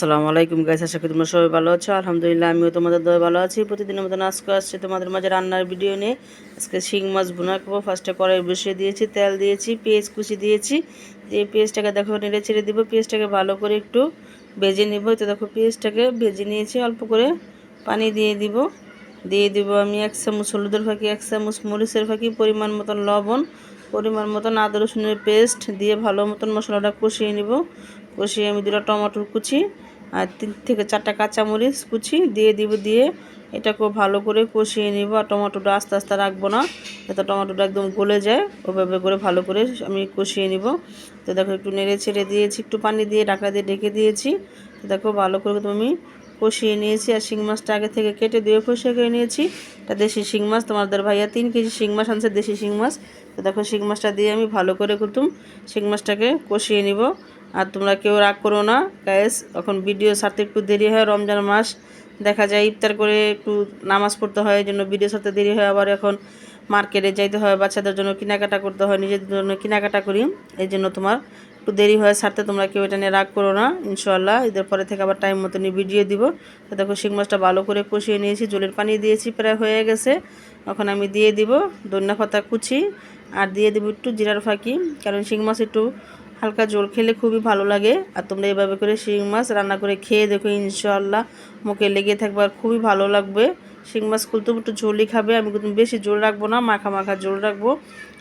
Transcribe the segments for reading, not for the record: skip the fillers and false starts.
আসসালামু আলাইকুম গাইস, আশা করি তোমরা সবাই ভালো আছো। আলহামদুলিল্লাহ আমিও তোমাদের দয়া ভালো আছি। প্রতিদিনের মতন আজকে আসছে তোমাদের মাঝে রান্নার ভিডিও নিয়ে। আজকে শিং মাছ ভুনা করবো। ফার্স্টে কড়াই বসিয়ে দিয়েছি, তেল দিয়েছি, পেঁয়াজ কুচি দিয়েছি। এই পেঁয়াজটাকে দেখো নেড়ে ছেড়ে দিব। পেঁয়াজটাকে ভালো করে একটু ভেজে নিব। তো দেখো পেঁয়াজটাকে ভেজে নিয়েছি, অল্প করে পানি দিয়ে দিব আমি 1 চামচ হলুদের ফাঁকি, 1 চামচ মরিচের ফাঁকি, পরিমাণ মতন লবণ, পরিমাণ মতন আদা রসুনের পেস্ট দিয়ে ভালো মতন মশলাটা কষিয়ে নিব। কষিয়ে আমি 2টা টমেটোর কুচি আর 3 থেকে 4টা কাঁচামরিচ কুচি দিয়ে এটাকে ভালো করে কষিয়ে নিব। আর টমেটোটা আস্তে আস্তে রাখবো না, যাতে টমেটোটা একদম গলে যায়, ওভাবে করে ভালো করে আমি কষিয়ে নিব। তো দেখো একটু নেড়ে ছেড়ে দিয়েছি, একটু পানি দিয়ে ঢাকা দিয়ে ঢেকে দিয়েছি। তো দেখো ভালো করে আমি কষিয়ে নিয়েছি। আর শিং মাছটা আগে থেকে কেটে দিয়ে কষিয়ে করে নিয়েছি। এটা দেশি শিং মাছ, তোমাদের ভাইয়া 3 কেজি শিং মাছ আনছে, দেশি শিং মাছ। তো দেখো শিং মাছটা দিয়ে আমি ভালো করে শিং মাছটাকে কষিয়ে নিব। আর তোমরা কেউ রাগ করো না গাইস, এখন ভিডিও ছাড়তে একটু দেরি হয়। রমজান মাস দেখা যায় ইফতার করে একটু নামাজ পড়তে হয়, এই জন্য ভিডিও ছাড়তে দেরি হয়। আবার এখন মার্কেটে যাইতে হয়, বাচ্চাদের জন্য কেনাকাটা করতে হয়, নিজেদের জন্য কেনাকাটা করি, এই জন্য তোমার একটু দেরি হয় ছাড়তে। তোমরা কেউ এটা নিয়ে রাগ করো না। ইনশাআল্লাহ ঈদের পরে থেকে আবার টাইম মতো নিয়ে ভিডিও দিব। তো দেখো শিং মাছটা ভালো করে কষিয়ে নিয়েছি, জলের পানি দিয়েছি, প্রায় হয়ে গেছে। এখন আমি দিয়ে দিব ধনিয়া পাতা কুচি আর দিয়ে দিব একটু জিরার ফাঁকি, কারণ শিং মাছ একটু হালকা ঝোল খেলে খুবই ভালো লাগে। আর তোমরা এইভাবে করে শিং মাছ রান্না করে খেয়ে দেখো, ইনশাআল্লাহ মুখে লেগে থাকবে আর খুবই ভালো লাগবে। শিং মাছ খুলতে একটু ঝোলই খাবে, আমি কিন্তু বেশি ঝোল রাখবো না, মাখা মাখা ঝোল রাখবো।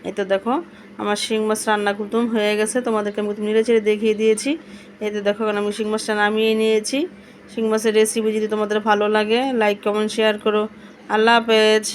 এই তো দেখো আমার শিং মাছ রান্না কুতুম হয়ে গেছে, তোমাদেরকে আমি নেড়ে চেড়ে দেখিয়ে দিয়েছি। এই তো দেখো আমি শিং মাছটা নামিয়ে নিয়েছি। শিং মাছের রেসিপি যদি তোমাদের ভালো লাগে লাইক কমেন্ট শেয়ার করো। আল্লাহ হাফেজ।